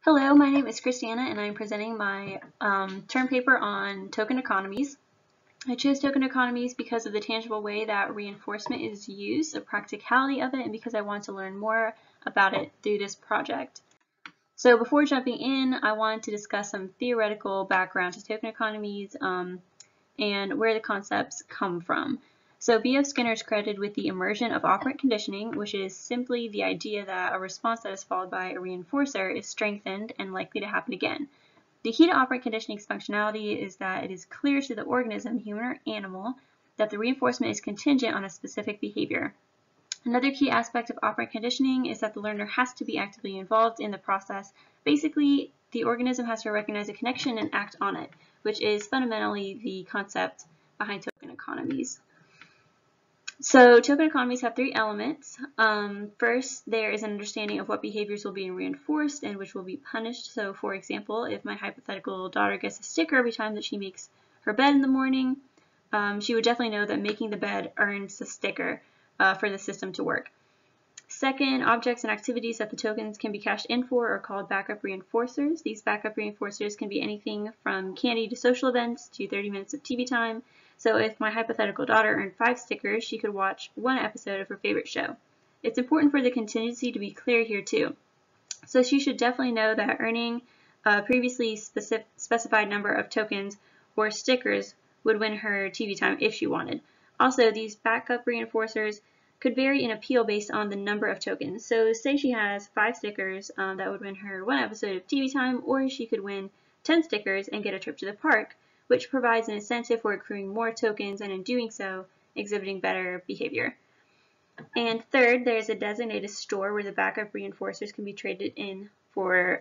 Hello, my name is Christiana and I'm presenting my term paper on token economies. I chose token economies because of the tangible way that reinforcement is used, the practicality of it, and because I want to learn more about it through this project. So before jumping in, I wanted to discuss some theoretical background to token economies and where the concepts come from. So B.F. Skinner is credited with the immersion of operant conditioning, which is simply the idea that a response that is followed by a reinforcer is strengthened and likely to happen again. The key to operant conditioning's functionality is that it is clear to the organism, human or animal, that the reinforcement is contingent on a specific behavior. Another key aspect of operant conditioning is that the learner has to be actively involved in the process. Basically, the organism has to recognize a connection and act on it, which is fundamentally the concept behind token economies. So token economies have three elements. First, there is an understanding of what behaviors will be reinforced and which will be punished. So for example, if my hypothetical daughter gets a sticker every time that she makes her bed in the morning, she would definitely know that making the bed earns the sticker for the system to work. Second, objects and activities that the tokens can be cashed in for are called backup reinforcers. These backup reinforcers can be anything from candy to social events to 30 minutes of TV time. So if my hypothetical daughter earned 5 stickers, she could watch one episode of her favorite show. It's important for the contingency to be clear here too. So she should definitely know that earning a previously specified number of tokens or stickers would win her TV time if she wanted. Also, these backup reinforcers could vary in appeal based on the number of tokens. So say she has 5 stickers, that would win her one episode of TV time, or she could win 10 stickers and get a trip to the park, which provides an incentive for accruing more tokens and in doing so, exhibiting better behavior. And third, there's a designated store where the backup reinforcers can be traded in for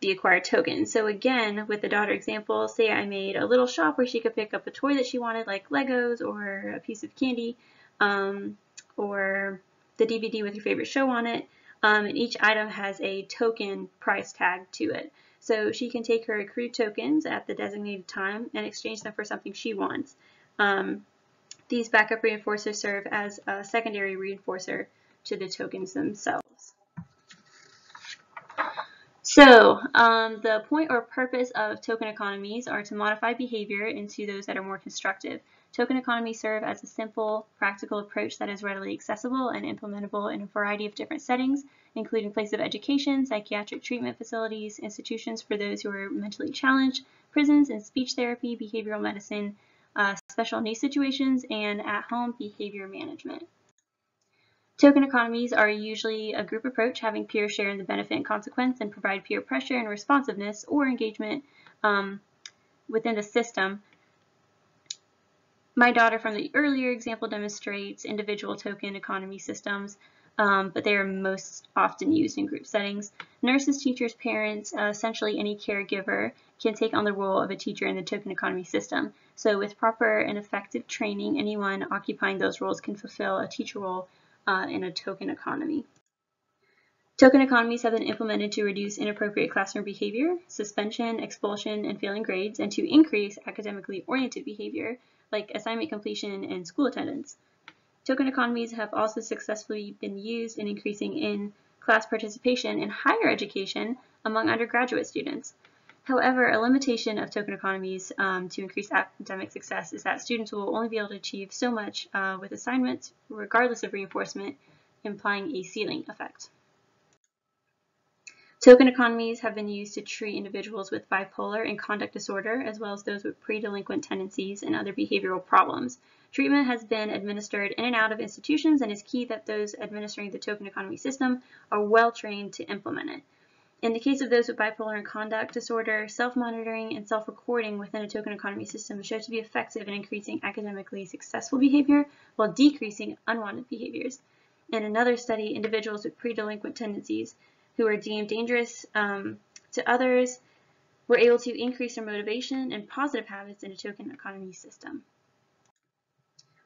the acquired tokens. So again, with the daughter example, say I made a little shop where she could pick up a toy that she wanted, like Legos or a piece of candy, or the DVD with your favorite show on it, and each item has a token price tag to it. So she can take her accrued tokens at the designated time and exchange them for something she wants. These backup reinforcers serve as a secondary reinforcer to the tokens themselves. So the point or purpose of token economies are to modify behavior into those that are more constructive. Token economies serve as a simple, practical approach that is readily accessible and implementable in a variety of different settings, including places of education, psychiatric treatment facilities, institutions for those who are mentally challenged, prisons and speech therapy, behavioral medicine, special needs situations, and at-home behavior management. Token economies are usually a group approach, having peers share in the benefit and consequence and provide peer pressure and responsiveness or engagement within the system. My daughter from the earlier example demonstrates individual token economy systems, but they are most often used in group settings. Nurses, teachers, parents, essentially any caregiver can take on the role of a teacher in the token economy system. So with proper and effective training, anyone occupying those roles can fulfill a teacher role in a token economy. Token economies have been implemented to reduce inappropriate classroom behavior, suspension, expulsion, and failing grades, and to increase academically oriented behavior, like assignment completion and school attendance. Token economies have also successfully been used in increasing in-class participation in higher education among undergraduate students. However, a limitation of token economies to increase academic success is that students will only be able to achieve so much with assignments, regardless of reinforcement, implying a ceiling effect. Token economies have been used to treat individuals with bipolar and conduct disorder, as well as those with pre-delinquent tendencies and other behavioral problems. Treatment has been administered in and out of institutions, and is key that those administering the token economy system are well trained to implement it. In the case of those with bipolar and conduct disorder, self-monitoring and self-recording within a token economy system is shown to be effective in increasing academically successful behavior while decreasing unwanted behaviors. In another study, individuals with pre-delinquent tendencies who are deemed dangerous to others were able to increase their motivation and positive habits in a token economy system.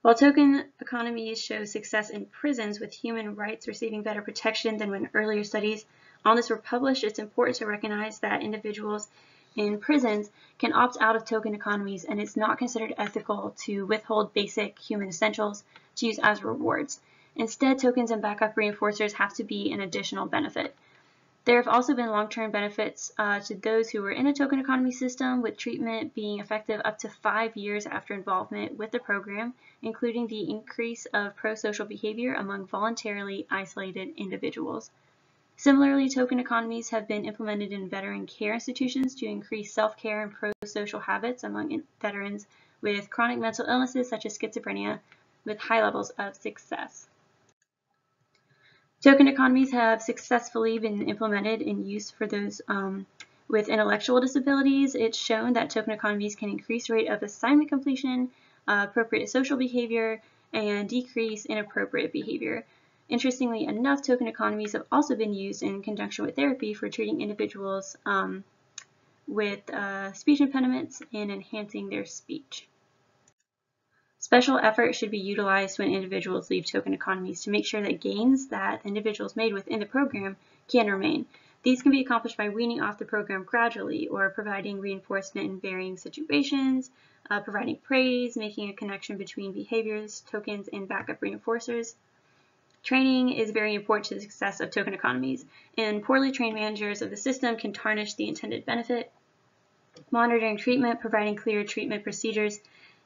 While token economies show success in prisons with human rights receiving better protection than when earlier studies on this were published, it's important to recognize that individuals in prisons can opt out of token economies, and it's not considered ethical to withhold basic human essentials to use as rewards. Instead, tokens and backup reinforcers have to be an additional benefit. There have also been long-term benefits to those who were in a token economy system, with treatment being effective up to 5 years after involvement with the program, including the increase of pro-social behavior among voluntarily isolated individuals. Similarly, token economies have been implemented in veteran care institutions to increase self-care and pro-social habits among veterans with chronic mental illnesses such as schizophrenia, with high levels of success. Token economies have successfully been implemented in use for those with intellectual disabilities. It's shown that token economies can increase rate of assignment completion, appropriate social behavior, and decrease inappropriate behavior. Interestingly enough, token economies have also been used in conjunction with therapy for treating individuals with speech impediments and enhancing their speech. Special effort should be utilized when individuals leave token economies to make sure that gains that individuals made within the program can remain. These can be accomplished by weaning off the program gradually or providing reinforcement in varying situations, providing praise, making a connection between behaviors, tokens, and backup reinforcers. Training is very important to the success of token economies, and poorly trained managers of the system can tarnish the intended benefit. Monitoring treatment, providing clear treatment procedures,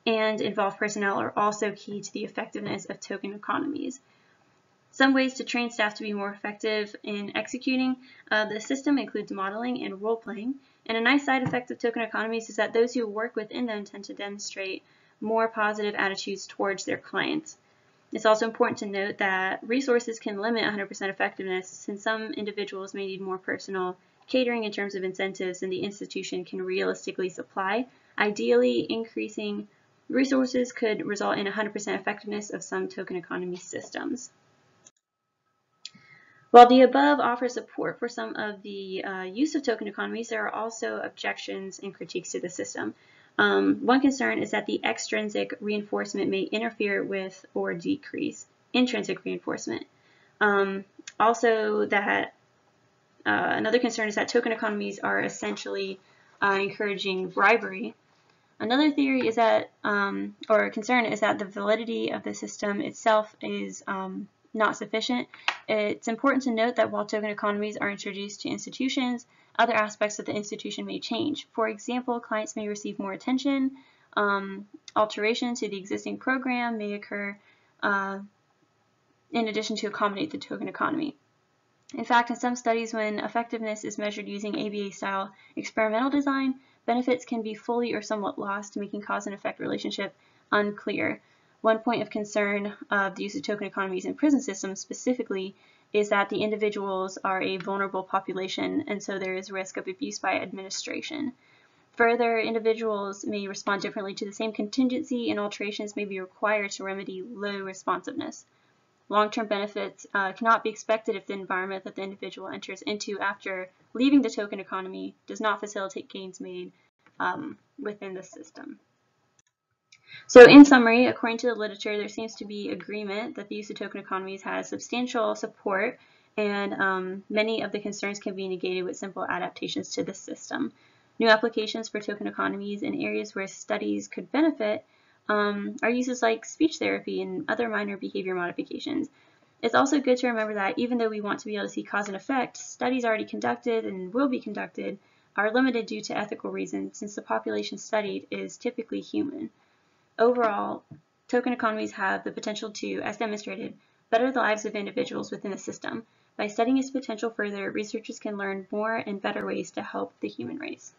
and involved personnel are also key to the effectiveness of token economies. Some ways to train staff to be more effective in executing the system includes modeling and role-playing. And a nice side effect of token economies is that those who work within them tend to demonstrate more positive attitudes towards their clients. It's also important to note that resources can limit 100% effectiveness, since some individuals may need more personal catering in terms of incentives than the institution can realistically supply. Ideally, increasing resources could result in 100% effectiveness of some token economy systems. While the above offers support for some of the use of token economies, there are also objections and critiques to the system. One concern is that the extrinsic reinforcement may interfere with or decrease intrinsic reinforcement. Also, that another concern is that token economies are essentially encouraging bribery. Another theory is that, or concern is that the validity of the system itself is not sufficient. It's important to note that while token economies are introduced to institutions, other aspects of the institution may change. For example, clients may receive more attention, alterations to the existing program may occur in addition to accommodate the token economy. In fact, in some studies, when effectiveness is measured using ABA-style experimental design, benefits can be fully or somewhat lost, making cause and effect relationship unclear. One point of concern of the use of token economies in prison systems specifically is that the individuals are a vulnerable population, and so there is risk of abuse by administration. Further, individuals may respond differently to the same contingency, and alterations may be required to remedy low responsiveness. Long-term benefits cannot be expected if the environment that the individual enters into after leaving the token economy does not facilitate gains made within the system. So in summary, according to the literature, there seems to be agreement that the use of token economies has substantial support, and many of the concerns can be negated with simple adaptations to the system. New applications for token economies in areas where studies could benefit are uses like speech therapy and other minor behavior modifications. It's also good to remember that even though we want to be able to see cause and effect, studies already conducted and will be conducted are limited due to ethical reasons, since the population studied is typically human. Overall, token economies have the potential to, as demonstrated, better the lives of individuals within the system. By studying its potential further, researchers can learn more and better ways to help the human race.